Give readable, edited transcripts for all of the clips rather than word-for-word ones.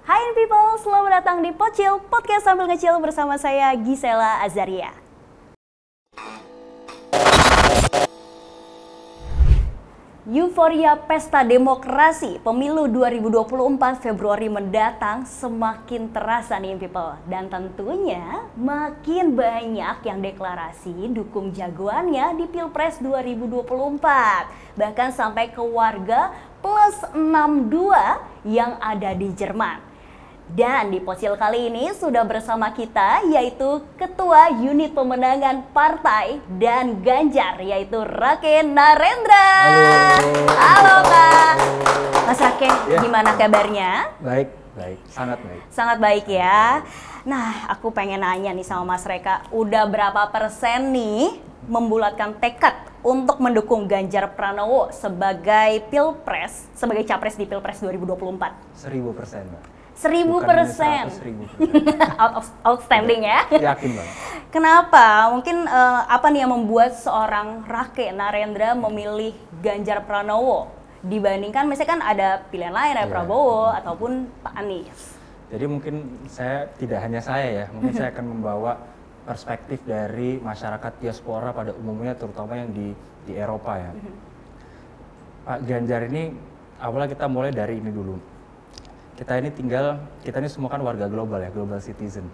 Hai people, selamat datang di Pocil, podcast sambil ngecil bersama saya Gisela Azaria. Euforia Pesta Demokrasi Pemilu 2024 Februari mendatang semakin terasa nih people. Dan tentunya makin banyak yang deklarasi dukung jagoannya di Pilpres 2024. Bahkan sampai ke warga plus 62 yang ada di Jerman. Dan di Pocil kali ini sudah bersama kita yaitu Ketua Unit Pemenangan Partai dan Ganjar yaitu Rake Narendra. Halo Kak. Mas Rake, gimana kabarnya? Baik, sangat baik. Sangat baik ya. Nah, aku pengen nanya nih sama Mas Reka, udah berapa persen nih membulatkan tekad untuk mendukung Ganjar Pranowo sebagai capres di Pilpres 2024? 1000%, Mbak. 1000%. Outstanding ya. Yakin banget. Kenapa? Mungkin apa nih yang membuat seorang Rake Narendra memilih Ganjar Pranowo dibandingkan misalnya kan ada pilihan lain ada Prabowo ataupun Pak Anies. Jadi mungkin tidak hanya saya ya, mungkin saya akan membawa perspektif dari masyarakat diaspora pada umumnya terutama yang di Eropa ya. Pak Ganjar ini awalnya kita mulai dari ini dulu. Kita ini semua kan warga global ya, global citizen.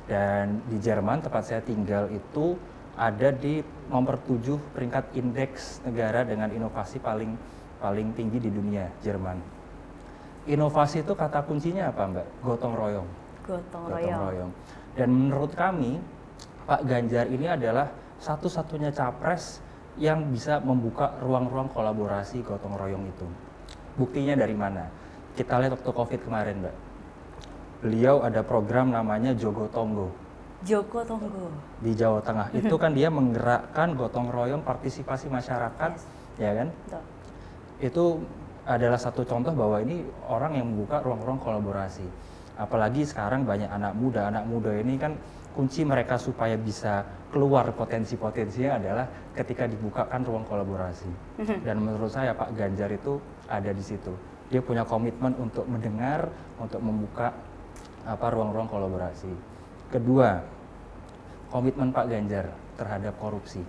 Dan di Jerman tempat saya tinggal itu ada di nomor 7 peringkat indeks negara dengan inovasi paling tinggi di dunia, Jerman. Inovasi itu kata kuncinya apa, Mbak? Gotong royong. Gotong royong. Dan menurut kami Pak Ganjar ini adalah satu-satunya capres yang bisa membuka ruang-ruang kolaborasi gotong royong itu. Buktinya dari mana? Kita lihat waktu COVID kemarin, Mbak. Beliau ada program namanya Jogo Tonggo. Jogo Tonggo. Di Jawa Tengah. Itu kan dia menggerakkan gotong royong partisipasi masyarakat, ya kan? Betul. Itu adalah satu contoh bahwa ini orang yang membuka ruang-ruang kolaborasi. Apalagi sekarang banyak anak muda ini kan kunci mereka supaya bisa keluar potensi-potensinya adalah ketika dibukakan ruang kolaborasi. Dan menurut saya Pak Ganjar itu ada di situ. Dia punya komitmen untuk mendengar, untuk membuka ruang-ruang kolaborasi. Kedua, komitmen Pak Ganjar terhadap korupsi.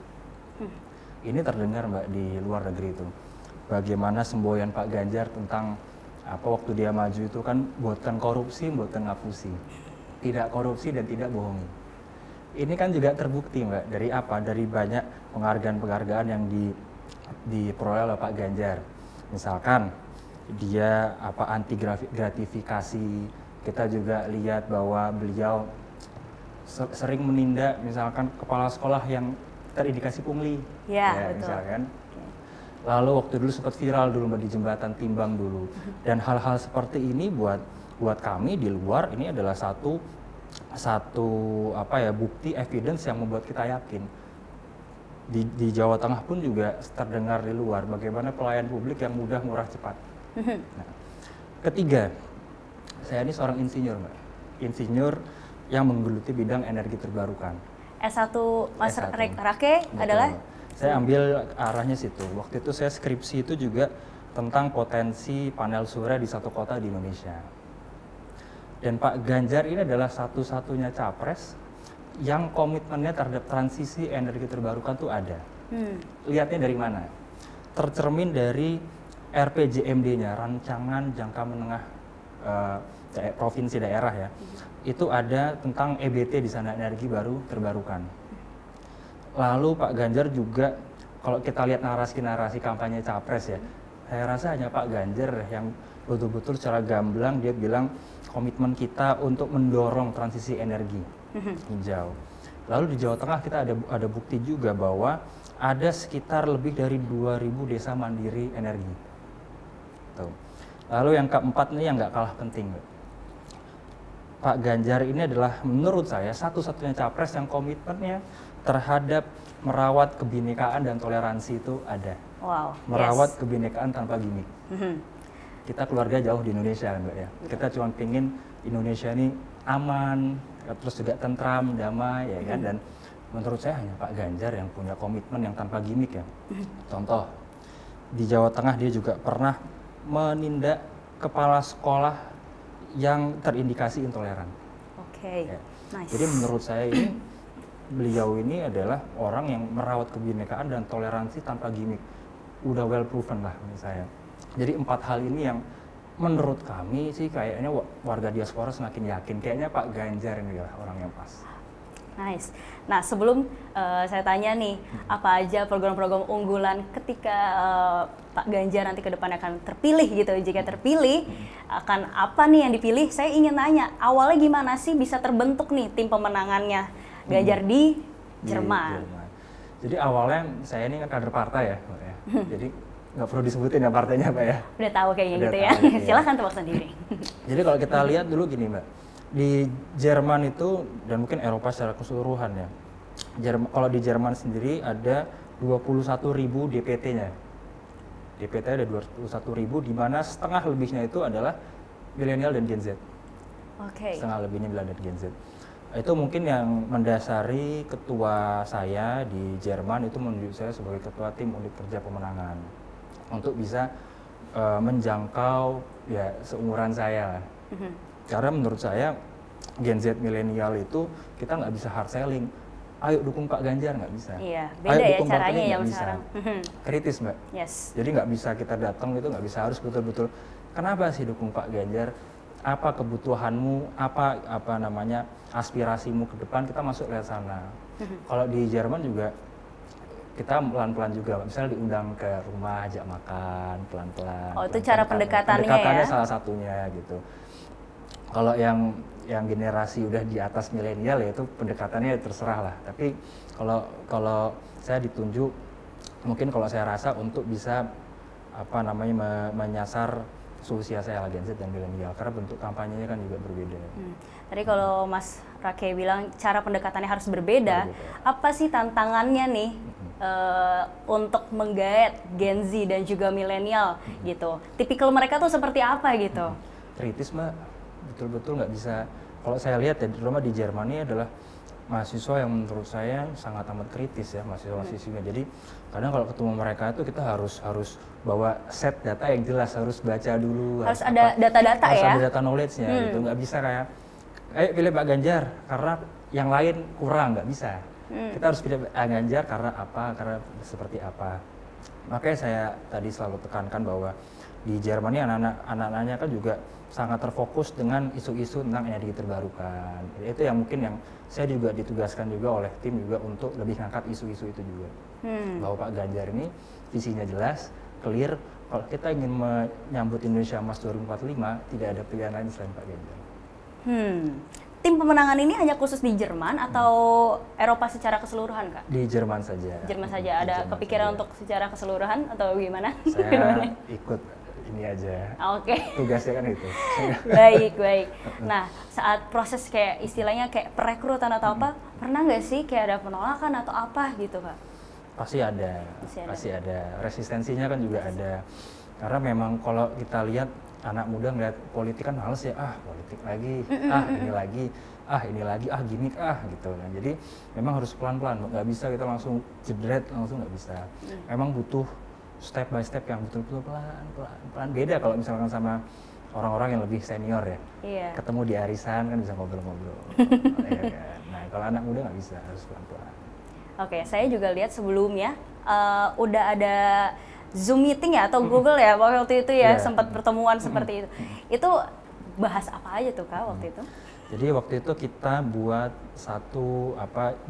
Ini terdengar Mbak di luar negeri itu. Bagaimana semboyan Pak Ganjar tentang waktu dia maju itu kan boten korupsi, boten ngapusi. Tidak korupsi dan tidak bohongi. Ini kan juga terbukti Mbak dari apa? Dari banyak penghargaan-penghargaan yang diperoleh oleh Pak Ganjar. Misalkan dia anti gratifikasi. Kita juga lihat bahwa beliau sering menindak misalkan kepala sekolah yang terindikasi pungli. Ya, betul. Misalkan. Lalu waktu dulu sempat viral dulu di jembatan Timbang dulu. Dan hal-hal seperti ini buat kami di luar ini adalah satu bukti evidence yang membuat kita yakin. Di Jawa Tengah pun juga terdengar di luar bagaimana pelayan publik yang mudah, murah, cepat. Nah, ketiga, saya ini seorang insinyur, Mbak. Insinyur yang menggeluti bidang energi terbarukan. S1 Mas S1. Rake adalah? Saya ambil arahnya situ. Waktu itu saya skripsi itu juga tentang potensi panel surya di satu kota di Indonesia. Dan Pak Ganjar ini adalah satu-satunya capres yang komitmennya terhadap transisi energi terbarukan tuh ada. Lihatnya dari mana? Tercermin dari RPJMD-nya, rancangan jangka menengah provinsi daerah ya. Itu ada tentang EBT di sana, energi baru terbarukan. Lalu Pak Ganjar juga kalau kita lihat narasi kampanye capres ya, saya rasa hanya Pak Ganjar yang betul-betul secara gamblang dia bilang komitmen kita untuk mendorong transisi energi hijau. Lalu di Jawa Tengah kita ada bukti juga bahwa ada sekitar lebih dari 2000 desa mandiri energi. Lalu yang keempat ini yang nggak kalah penting, Pak Ganjar ini adalah menurut saya satu-satunya capres yang komitmennya terhadap merawat kebinekaan dan toleransi itu ada. Wow. Merawat kebinekaan tanpa gimmick. Kita keluarga jauh di Indonesia kan Mbak ya. Kita cuma pingin Indonesia ini aman, terus juga tentram, damai ya kan. Dan menurut saya hanya Pak Ganjar yang punya komitmen yang tanpa gimmick ya. Contoh, di Jawa Tengah dia juga pernah menindak kepala sekolah yang terindikasi intoleran. Oke, Ya. nice. Jadi menurut saya ini beliau ini adalah orang yang merawat kebinekaan dan toleransi tanpa gimmick. Udah well proven lah menurut saya. Jadi 4 hal ini yang menurut kami sih kayaknya warga diaspora semakin yakin. Kayaknya Pak Ganjar ini adalah orang yang pas. Nice. Nah, sebelum saya tanya nih, apa aja program-program unggulan ketika Pak Ganjar nanti ke depan akan terpilih gitu. Jika terpilih, akan apa nih yang dipilih? Saya ingin nanya, awalnya gimana sih bisa terbentuk nih tim pemenangannya Ganjar di Jerman? Jadi awalnya saya ini kan kader partai ya, Pak ya. Jadi nggak perlu disebutin ya partainya, Pak ya. Udah tahu kayaknya Udah gitu tahu, ya. iya. Silahkan tebak sendiri. Jadi kalau kita lihat dulu gini, Mbak. Di Jerman itu dan mungkin Eropa secara keseluruhan ya. Kalau di Jerman sendiri ada 21.000 DPT-nya. DPT ada 21.000 di mana setengah lebihnya itu adalah milenial dan Gen Z. Oke. Setengah lebihnya milenial dan Gen Z. Itu mungkin yang mendasari ketua saya di Jerman itu menunjuk saya sebagai ketua tim unit kerja pemenangan untuk bisa menjangkau ya seumuran saya lah. Karena menurut saya Gen Z milenial itu kita nggak bisa hard selling. Ayo dukung Pak Ganjar, nggak bisa. Iya, Ayo beda ya dukung caranya partainya, yang nggak bisa. sekarang. Kritis, Mbak. Yes. Jadi nggak bisa kita datang gitu, nggak bisa harus betul-betul. Kenapa sih dukung Pak Ganjar? Apa kebutuhanmu? Apa namanya aspirasimu ke depan? Kita masuk ke sana. Kalau di Jerman juga kita pelan-pelan juga, misalnya diundang ke rumah, ajak makan pelan-pelan. Oh, itu cara pendekatannya pendekatannya ya? salah satunya gitu. Kalau yang generasi udah di atas milenial ya itu pendekatannya terserah lah. Tapi kalau saya ditunjuk, mungkin kalau saya rasa untuk bisa menyasar seusia saya lah Gen Z dan milenial karena bentuk kampanyenya kan juga berbeda. Tadi kalau Mas Rake bilang cara pendekatannya harus berbeda, apa sih tantangannya nih untuk menggait Gen Z dan juga milenial gitu? Tipikal mereka tuh seperti apa gitu? Kritis, Mbak, betul-betul nggak bisa. Kalau saya lihat ya, terutama di Jerman ini adalah mahasiswa yang menurut saya sangat amat kritis ya, mahasiswa-mahasiswinya. Jadi kadang kalau ketemu mereka itu kita harus bawa set data yang jelas, harus baca dulu. Harus ada data-data ya? Harus ada data knowledge-nya gitu, nggak bisa kayak, ayo pilih Pak Ganjar karena yang lain kurang, nggak bisa. Kita harus pilih Pak Ganjar karena apa, karena seperti apa. Makanya saya tadi selalu tekankan bahwa di Jerman ini anak-anaknya kan juga sangat terfokus dengan isu-isu tentang energi terbarukan. Itu yang mungkin yang saya juga ditugaskan juga oleh tim juga untuk lebih ngangkat isu-isu itu juga. Bahwa Pak Ganjar ini visinya jelas, clear. Kalau kita ingin menyambut Indonesia Emas 2045, tidak ada pilihan lain selain Pak Ganjar. Tim pemenangan ini hanya khusus di Jerman atau Eropa secara keseluruhan, Kak? Di Jerman saja. Jerman saja. Ada kepikiran untuk secara keseluruhan atau gimana? Saya ikut ini aja. Oke. Tugasnya kan itu. Baik. Nah, saat proses kayak istilahnya kayak perekrutan atau apa, pernah nggak sih kayak ada penolakan atau apa gitu, Kak? Pasti ada. Resistensinya kan juga ada. Karena memang kalau kita lihat anak muda ngeliat politik kan males ya, politik lagi, ini lagi, gimmick gitu kan. Jadi memang harus pelan-pelan, nggak bisa kita langsung jedret, langsung nggak bisa. Memang butuh step by step yang betul-betul pelan-pelan. Beda kalau misalkan sama orang-orang yang lebih senior ya. Iya. Ketemu di arisan kan bisa ngobrol-ngobrol. Ya kan? Nah, kalau anak muda nggak bisa, harus pelan-pelan. Oke, saya juga lihat sebelumnya udah ada Zoom meeting ya atau Google ya waktu itu ya, sempat pertemuan seperti itu. Itu bahas apa aja tuh, Kak, waktu itu? Jadi waktu itu kita buat satu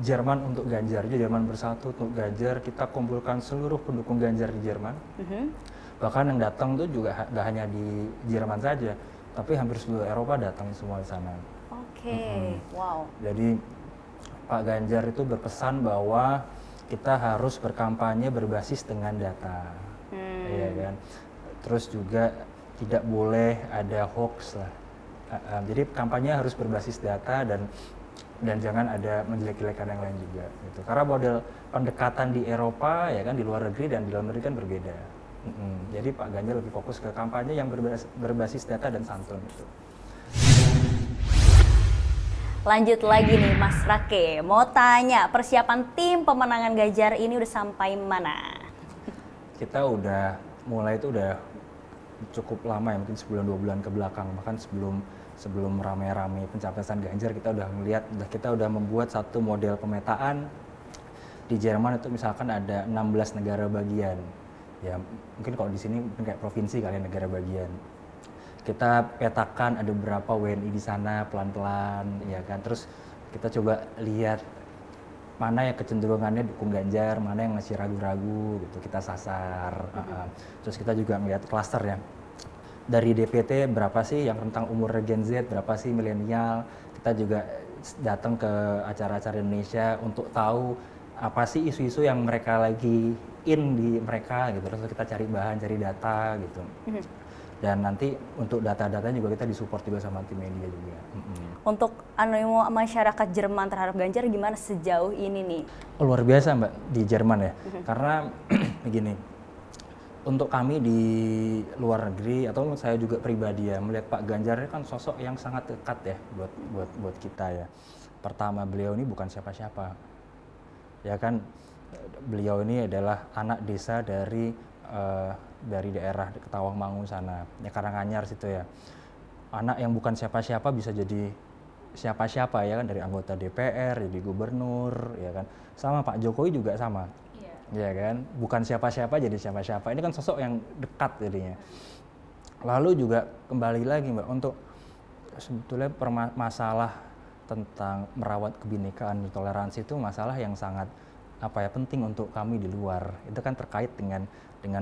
Jerman untuk Ganjar, jadi Jerman bersatu untuk Ganjar. Kita kumpulkan seluruh pendukung Ganjar di Jerman. Bahkan yang datang tuh juga nggak hanya di Jerman saja, tapi hampir seluruh Eropa datang semua di sana. Oke, wow. Jadi Pak Ganjar itu berpesan bahwa kita harus berkampanye berbasis dengan data, ya kan. Terus juga tidak boleh ada hoax lah. Jadi kampanye harus berbasis data dan jangan ada menjelek-jelekan yang lain juga gitu. Karena model pendekatan di Eropa ya kan, di luar negeri dan di dalam negeri kan berbeda. Jadi Pak Ganjar lebih fokus ke kampanye yang berbasis data dan santun gitu. Lanjut lagi nih Mas Rake, mau tanya persiapan tim pemenangan Ganjar ini udah sampai mana? Kita udah mulai itu udah cukup lama ya, mungkin sebulan 2 bulan ke belakang, bahkan sebelum rame-rame pencapresan Ganjar kita udah ngelihat, kita udah membuat satu model pemetaan. Di Jerman itu misalkan ada 16 negara bagian. Ya mungkin kalau di sini mungkin kayak provinsi kalian negara bagian. Kita petakan ada berapa WNI di sana pelan-pelan, ya kan. Terus kita coba lihat mana yang kecenderungannya dukung Ganjar, mana yang masih ragu-ragu gitu, kita sasar. Terus kita juga ngelihat klaster ya. Dari DPT berapa sih yang rentang umur Gen Z, berapa sih milenial. Kita juga datang ke acara-acara Indonesia untuk tahu apa sih isu-isu yang mereka lagi in di mereka gitu. Terus kita cari bahan, cari data gitu. Dan nanti untuk data-datanya juga kita disupport juga sama tim media juga. Untuk animo masyarakat Jerman terhadap Ganjar gimana sejauh ini nih? Oh, luar biasa Mbak di Jerman ya. Karena begini, untuk kami di luar negeri atau saya juga pribadi ya melihat Pak Ganjar ini kan sosok yang sangat dekat ya buat kita ya. Pertama, beliau ini bukan siapa-siapa. Ya kan, beliau ini adalah anak desa dari daerah Tawangmangu sana, ya Karanganyar situ ya. Anak yang bukan siapa-siapa bisa jadi siapa-siapa ya kan, dari anggota DPR, jadi gubernur, ya kan. Sama Pak Jokowi juga sama, ya kan. Bukan siapa-siapa jadi siapa-siapa. Ini kan sosok yang dekat jadinya. Lalu juga kembali lagi Mbak, untuk sebetulnya masalah tentang merawat kebinekaan dan toleransi itu masalah yang sangat penting untuk kami di luar. Itu kan terkait dengan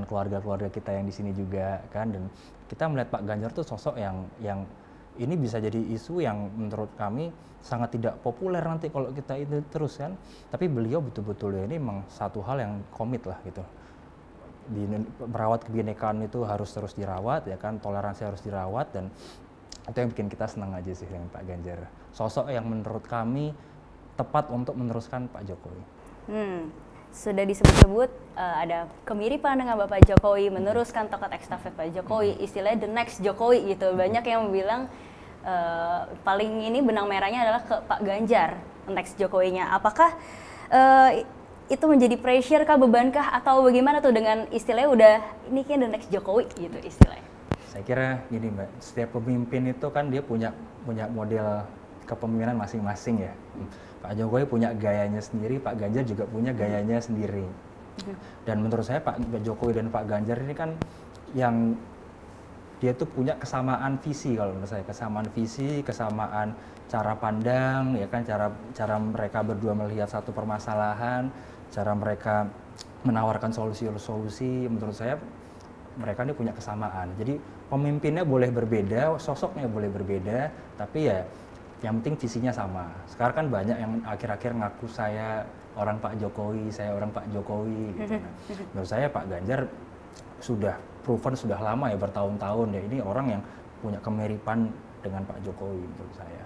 keluarga-keluarga kita yang di sini juga kan, dan kita melihat Pak Ganjar tuh sosok yang ini bisa jadi isu yang menurut kami sangat tidak populer nanti kalau kita itu terus kan, tapi beliau betul-betul ya ini memang satu hal yang komit lah gitu. Merawat kebinekaan itu harus terus dirawat ya kan, toleransi harus dirawat, dan itu yang bikin kita senang aja sih dengan Pak Ganjar. Sosok yang menurut kami tepat untuk meneruskan Pak Jokowi. Sudah disebut-sebut ada kemiripan dengan Bapak Jokowi, meneruskan tongkat estafet Pak Jokowi, istilahnya the next Jokowi gitu. Banyak yang bilang paling ini benang merahnya adalah ke Pak Ganjar, next Jokowinya. Apakah itu menjadi pressure kah, bebankah, atau bagaimana tuh dengan istilahnya udah ini kan the next Jokowi gitu istilahnya? Saya kira gini Mbak, setiap pemimpin itu kan dia punya model kepemimpinan masing-masing ya. Pak Jokowi punya gayanya sendiri, Pak Ganjar juga punya gayanya sendiri. Dan menurut saya Pak Jokowi dan Pak Ganjar ini kan yang dia tuh punya kesamaan visi, kalau menurut saya kesamaan visi, kesamaan cara pandang, ya kan, cara mereka berdua melihat satu permasalahan, cara mereka menawarkan solusi-solusi. Menurut saya mereka ini punya kesamaan. Jadi pemimpinnya boleh berbeda, sosoknya boleh berbeda, tapi ya yang penting visinya sama. Sekarang kan banyak yang akhir-akhir ngaku saya orang Pak Jokowi, saya orang Pak Jokowi gitu. Menurut saya Pak Ganjar sudah proven, sudah lama ya, bertahun-tahun ya, ini orang yang punya kemiripan dengan Pak Jokowi menurut saya.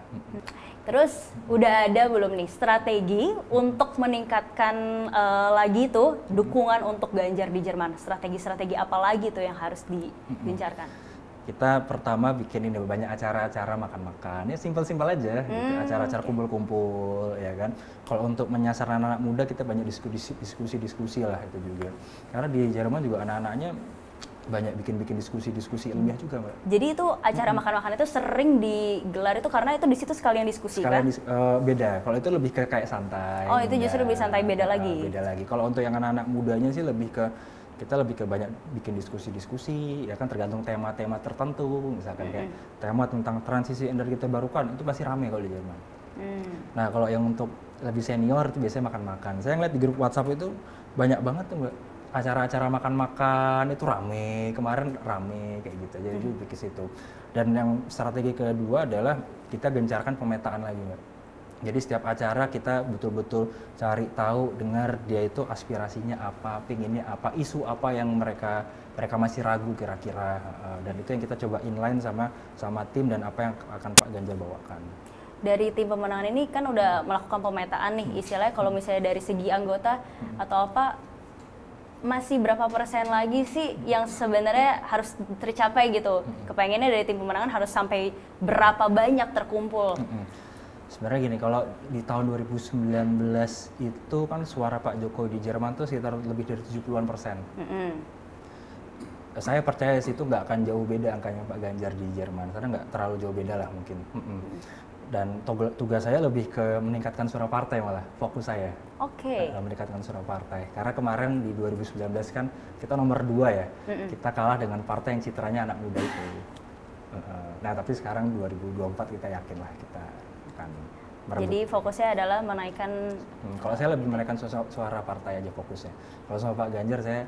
Terus udah ada belum nih strategi untuk meningkatkan lagi tuh dukungan untuk Ganjar di Jerman? Strategi-strategi apa lagi tuh yang harus digencarkan? Kita pertama bikin ini banyak acara-acara makan-makan, ya simpel-simpel aja, gitu. Acara-acara kumpul-kumpul, ya kan. Kalau untuk menyasar anak-anak muda kita banyak diskusi-diskusi lah itu juga. Karena di Jerman juga anak-anaknya banyak bikin diskusi-diskusi ilmiah juga Mbak. Jadi itu acara makan-makan itu sering digelar itu karena itu di situ sekalian diskusi kan? Beda, kalau itu lebih ke kayak santai. Oh itu justru lebih santai, beda lagi? Beda lagi. Kalau untuk yang anak-anak mudanya sih kita lebih ke banyak bikin diskusi-diskusi, ya kan, tergantung tema-tema tertentu, misalkan kayak tema tentang transisi energi terbarukan, itu pasti rame kalau di Jerman. Nah kalau yang untuk lebih senior itu biasanya makan-makan. Saya ngeliat di grup WhatsApp itu banyak banget tuh Mbak, acara-acara makan-makan itu rame, kemarin rame kayak gitu, jadi lebih ke situ. Dan yang strategi kedua adalah kita gencarkan pemetaan lagi Mbak. Jadi setiap acara kita betul-betul cari tahu, dengar dia itu aspirasinya apa, pinginnya apa, isu apa yang mereka masih ragu kira-kira, dan itu yang kita coba inline sama tim dan apa yang akan Pak Ganjar bawakan. Dari tim pemenangan ini kan udah melakukan pemetaan nih, istilahnya kalau misalnya dari segi anggota atau apa, masih berapa persen lagi sih yang sebenarnya harus tercapai gitu? Kepengennya dari tim pemenangan harus sampai berapa banyak terkumpul? Sebenarnya gini, kalau di tahun 2019 itu kan suara Pak Jokowi di Jerman tuh sekitar lebih dari 70-an persen. Saya percaya sih itu nggak akan jauh beda angkanya Pak Ganjar di Jerman, karena nggak terlalu jauh beda lah mungkin. Dan tugas saya lebih ke meningkatkan suara partai malah, fokus saya. Oke. Meningkatkan suara partai. Karena kemarin di 2019 kan kita nomor 2 ya, kita kalah dengan partai yang citranya anak muda itu. Nah tapi sekarang 2024 kita yakin lah kita akan merebut. Jadi fokusnya adalah menaikkan. Kalau saya lebih menaikkan suara partai aja fokusnya. Kalau sama Pak Ganjar saya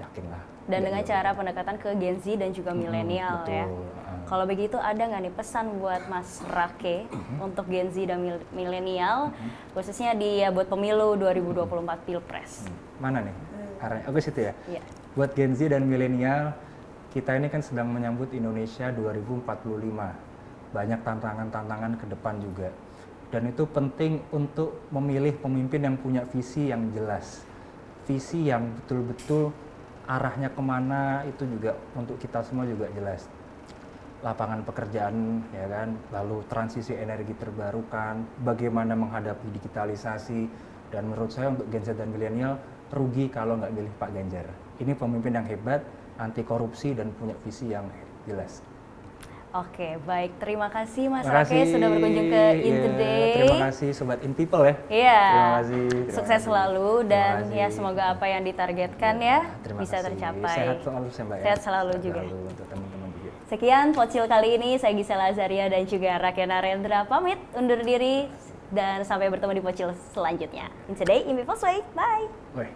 yakin lah. Dan dengan cara pendekatan ke Gen Z dan juga milenial ya. Kalau begitu ada nggak nih pesan buat Mas Rake untuk Gen Z dan milenial, khususnya buat pemilu 2024 Pilpres? Mana nih? Arahnya aku situ ya. Iya. Buat Gen Z dan milenial, kita ini kan sedang menyambut Indonesia 2045. Banyak tantangan-tantangan ke depan juga. Dan itu penting untuk memilih pemimpin yang punya visi yang jelas. Visi yang betul-betul arahnya kemana itu juga untuk kita semua juga jelas. Lapangan pekerjaan, ya kan, lalu transisi energi terbarukan, bagaimana menghadapi digitalisasi, dan menurut saya untuk Gen Z dan milenial rugi kalau nggak milih Pak Ganjar. Ini pemimpin yang hebat, anti korupsi dan punya visi yang jelas. Oke, baik. Terima kasih Mas Rake sudah berkunjung ke In Today. Terima kasih Sobat In People ya. Iya. Terima kasih. Sukses selalu dan ya semoga apa yang ditargetkan ya bisa tercapai. Sehat selalu Mbak ya. Sehat selalu juga. Untuk teman-teman juga. Sekian Pocil kali ini, saya Gisela Azaria dan juga Rake Narendra pamit undur diri dan sampai bertemu di Pocil selanjutnya. In Today, In People's Way. Bye. Bye.